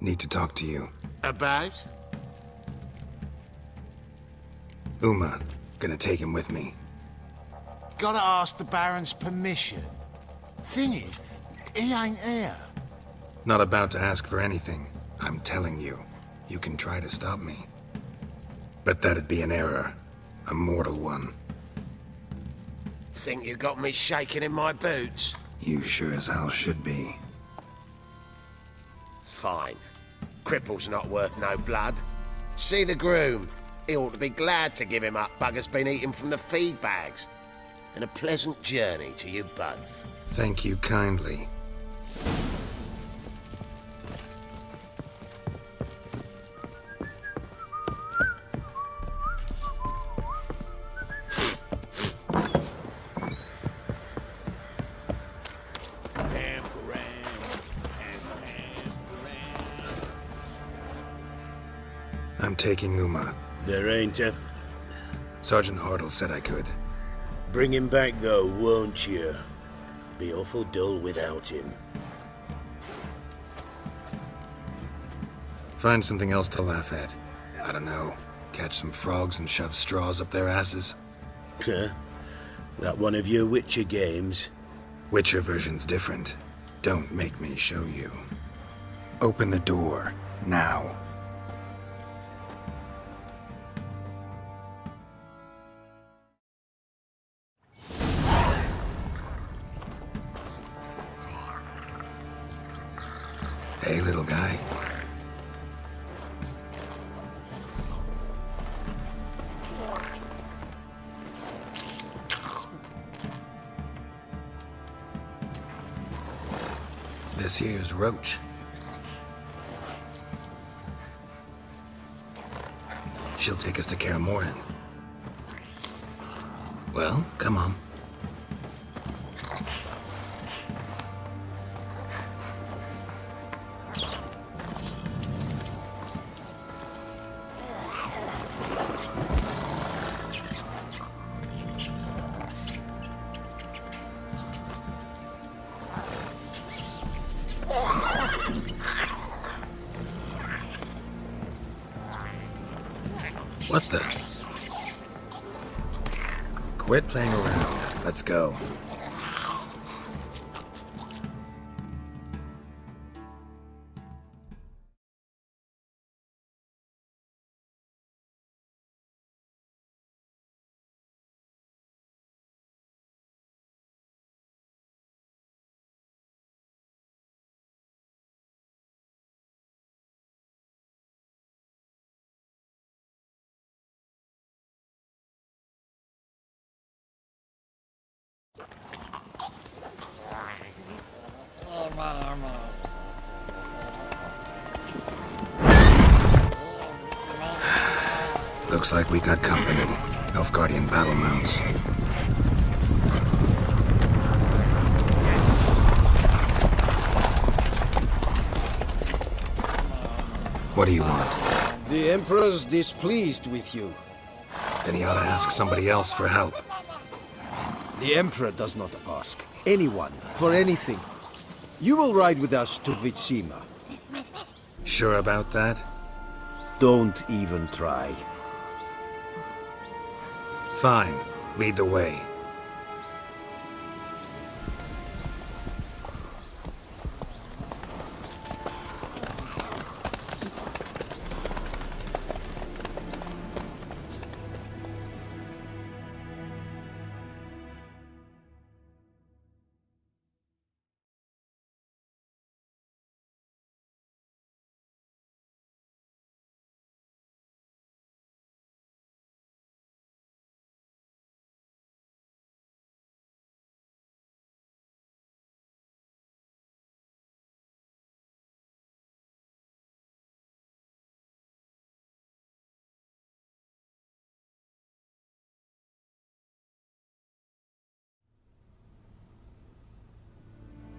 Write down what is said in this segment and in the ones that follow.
Need to talk to you. About? Uma. Gonna take him with me. Gotta ask the Baron's permission. Thing is, he ain't here. Not about to ask for anything. I'm telling you. You can try to stop me. But that'd be an error. A mortal one. Think you got me shaking in my boots? You sure as hell should be. Fine. Cripple's not worth no blood. See the groom. He ought to be glad to give him up. Bugger's been eating from the feed bags. And a pleasant journey to you both. Thank you kindly. I'm taking Uma. There ain't a... Sergeant Hartle said I could. Bring him back though, won't you? Be awful dull without him. Find something else to laugh at. I don't know. Catch some frogs and shove straws up their asses. Huh? That one of your Witcher games? Witcher version's different. Don't make me show you. Open the door. Now. Hey, little guy. This here's Roach. She'll take us to Kaer Morhen. Well, come on. What the? Quit playing around. Let's go. Looks like we got company. Nilfgaardian battle mounts. What do you want? The Emperor's displeased with you. Then he ought to ask somebody else for help. The Emperor does not ask anyone for anything. You will ride with us to Vitsima. Sure about that? Don't even try. Fine. Lead the way.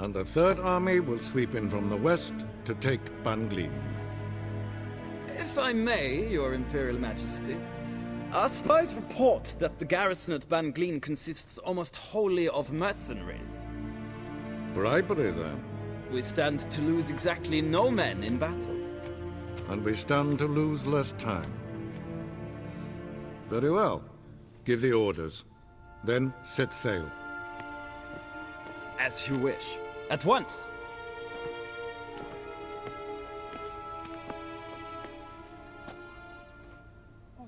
And the Third Army will sweep in from the west to take Banglin. If I may, Your Imperial Majesty, our spies report that the garrison at Banglin consists almost wholly of mercenaries. Bribery, then. We stand to lose exactly no men in battle. and we stand to lose less time. Very well. Give the orders. Then set sail. As you wish. At once!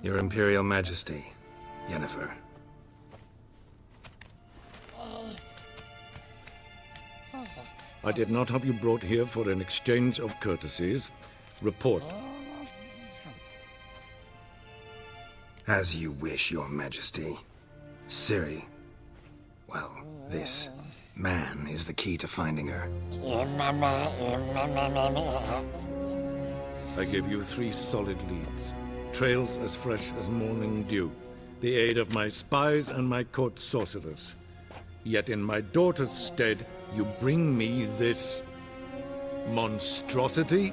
Your Imperial Majesty, Yennefer. I did not have you brought here for an exchange of courtesies. Report. As you wish, Your Majesty. Ciri. Well, this man is the key to finding her. I give you 3 solid leads. Trails as fresh as morning dew. The aid of my spies and my court sorcerers. Yet in my daughter's stead, you bring me this monstrosity?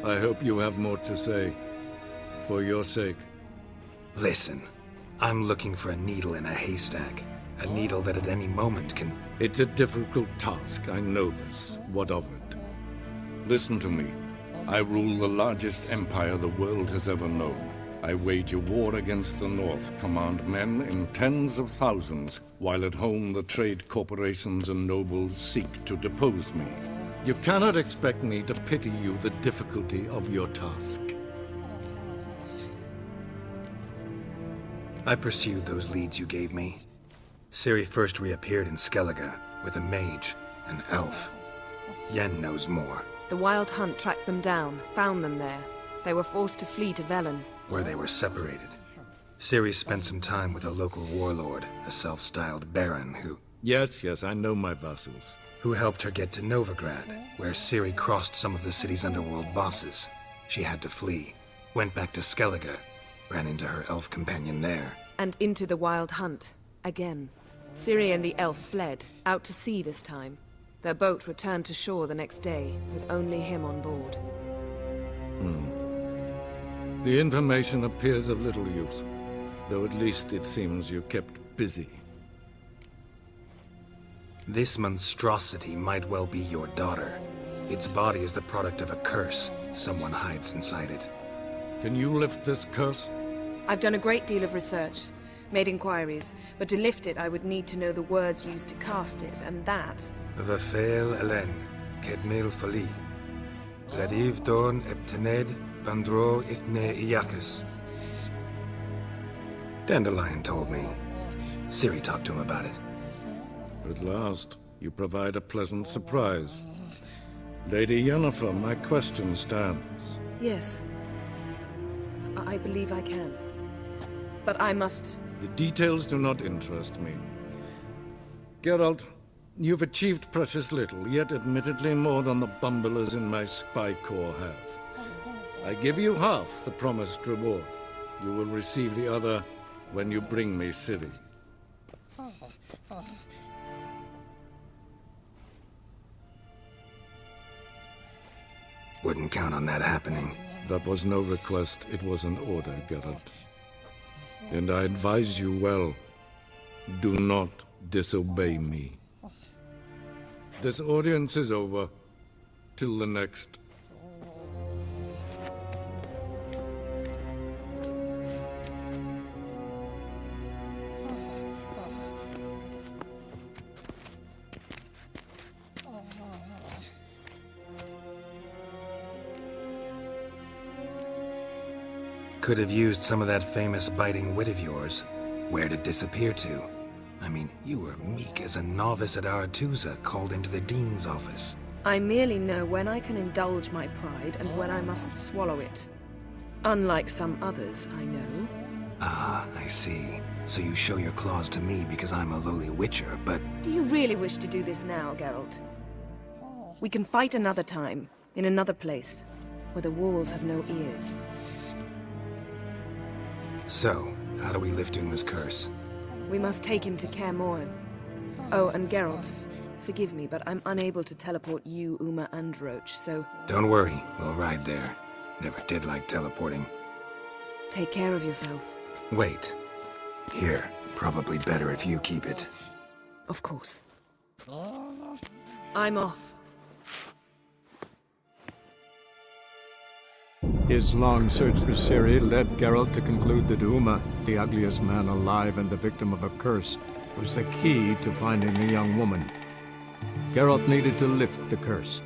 I hope you have more to say. For your sake. Listen, I'm looking for a needle in a haystack. A needle that at any moment can... It's a difficult task, I know this. What of it? Listen to me. I rule the largest empire the world has ever known. I wage a war against the North, command men in tens of thousands, while at home the trade corporations and nobles seek to depose me. You cannot expect me to pity you the difficulty of your task. I pursued those leads you gave me. Ciri first reappeared in Skellige with a mage, an elf. Yen knows more. The Wild Hunt tracked them down, found them there. They were forced to flee to Velen. Where they were separated. Ciri spent some time with a local warlord, a self-styled baron who... Yes, I know my vassals. Who helped her get to Novigrad, where Ciri crossed some of the city's underworld bosses. She had to flee, went back to Skellige, ran into her elf companion there. And into the Wild Hunt, again. Ciri and the elf fled, out to sea this time. Their boat returned to shore the next day, with only him on board. The information appears of little use, though at least it seems you kept busy. This monstrosity might well be your daughter. Its body is the product of a curse. Someone hides inside it. Can you lift this curse? I've done a great deal of research, made inquiries, but to lift it I would need to know the words used to cast it, and that... Vafel Elen, Kedmil Fali. Gladiv Dorn Eptened Bandro Ithne Iakis. Dandelion told me. Ciri talked to him about it. At last, you provide a pleasant surprise. Lady Yennefer, my question stands. Yes. I believe I can. But I must... The details do not interest me. Geralt, you've achieved precious little, yet admittedly more than the bumblers in my spy corps have. I give you half the promised reward. You will receive the other when you bring me Ciri. Wouldn't count on that happening. That was no request, it was an order, Geralt. And I advise you well, do not disobey me. This audience is over. Till the next. Could have used some of that famous biting wit of yours. Where'd it disappear to? I mean, you were meek as a novice at Aretusa called into the Dean's office. I merely know when I can indulge my pride and when I must swallow it. Unlike some others, I know. Ah, I see. So you show your claws to me because I'm a lowly witcher, but... Do you really wish to do this now, Geralt? We can fight another time, in another place, where the walls have no ears. So, how do we lift Uma's curse? We must take him to Kaer Morhen. Oh, and Geralt, forgive me, but I'm unable to teleport you, Uma, and Roach, so... Don't worry, we'll ride there. Never did like teleporting. Take care of yourself. Wait. Here, probably better if you keep it. Of course. I'm off. His long search for Ciri led Geralt to conclude that Uma, the ugliest man alive and the victim of a curse, was the key to finding the young woman. Geralt needed to lift the curse,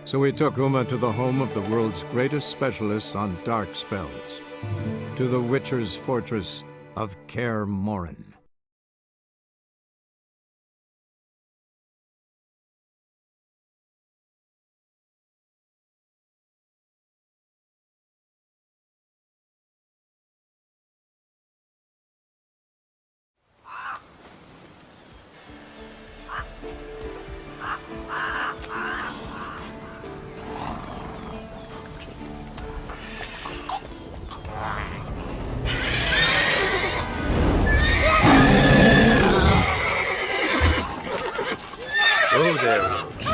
so he took Uma to the home of the world's greatest specialist on dark spells, to the Witcher's fortress of Kaer Morhen. Oh, there, Roach.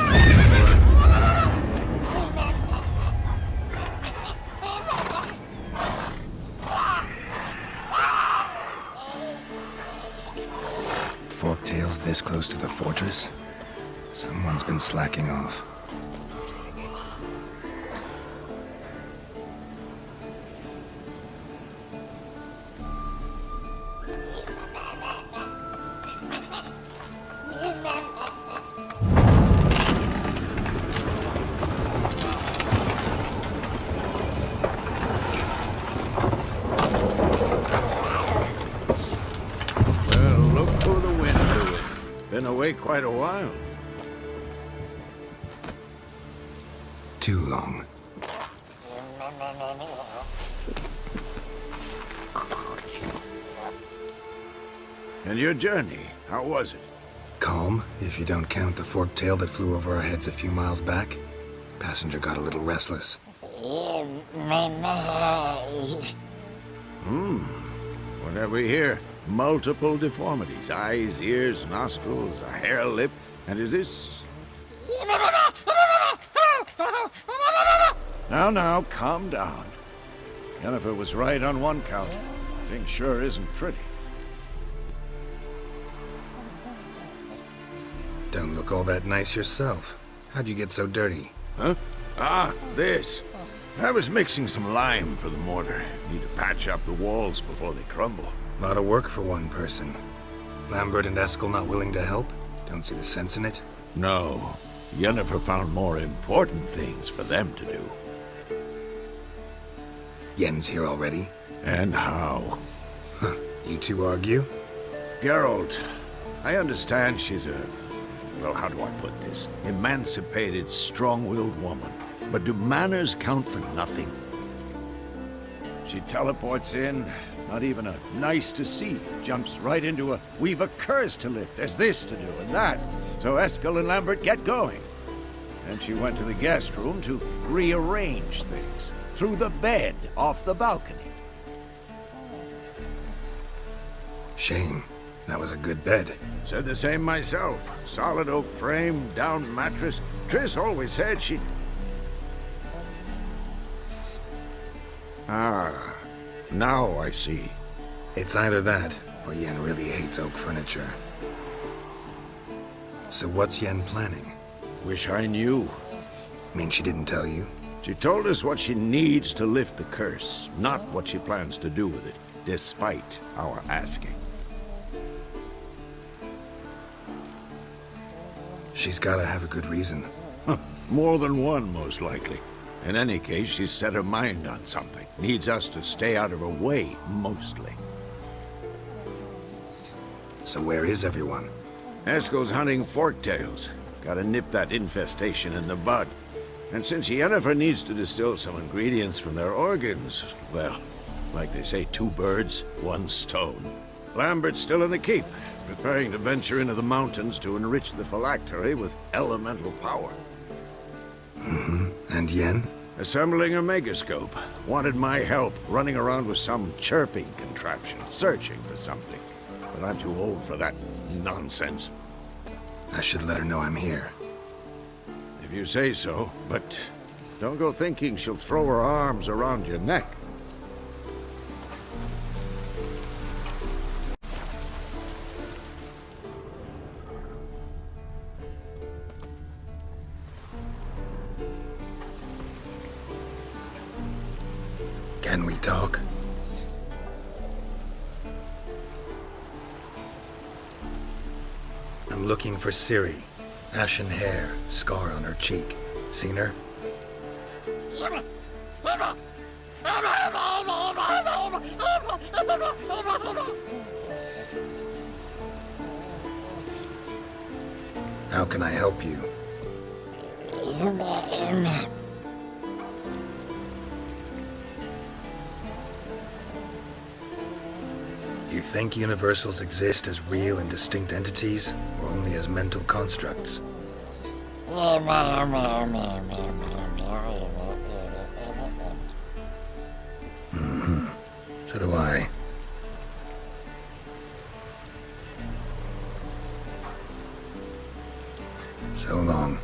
Forktails this close to the fortress? Someone's been slacking off. Well, look who the wind blew it. Been away quite a while. Too long. And your journey, how was it? Calm, if you don't count the forktail that flew over our heads a few miles back. Passenger got a little restless. What have we here? Multiple deformities. Eyes, ears, nostrils, a hair lip. And is this... Now, calm down. Yennefer was right on one count. Thing sure isn't pretty. Don't look all that nice yourself. How'd you get so dirty? Huh? Ah, this. I was mixing some lime for the mortar. Need to patch up the walls before they crumble. Lot of work for one person. Lambert and Eskel not willing to help? Don't see the sense in it? No. Yennefer found more important things for them to do. Yen's here already? And how? Huh. You two argue? Geralt, I understand she's a... well, how do I put this? Emancipated, strong-willed woman. But do manners count for nothing? She teleports in, not even a nice to see, jumps right into a we've a curse to lift, there's this to do and that. So Eskel and Lambert get going. And she went to the guest room to rearrange things. Through the bed, off the balcony. Shame. That was a good bed. Said the same myself. Solid oak frame, down mattress. Triss always said she'd... Ah, now I see. It's either that, or Yen really hates oak furniture. So what's Yen planning? Wish I knew. Mean she didn't tell you? She told us what she needs to lift the curse, not what she plans to do with it, despite our asking. She's gotta have a good reason. More than one, most likely. In any case, she's set her mind on something. Needs us to stay out of her way, mostly. So where is everyone? Eskel's hunting forktails. Gotta nip that infestation in the bud. And since Yennefer needs to distill some ingredients from their organs, well, like they say, 2 birds, 1 stone. Lambert's still in the keep, preparing to venture into the mountains to enrich the phylactery with elemental power. And Yen? Assembling a megascope. Wanted my help running around with some chirping contraption, searching for something. But I'm too old for that nonsense. I should let her know I'm here. If you say so, but don't go thinking she'll throw her arms around your neck. Can we talk? I'm looking for Ciri. Ashen hair, scar on her cheek. Seen her? How can I help you? You think universals exist as real and distinct entities, or only as mental constructs? So do I. So long.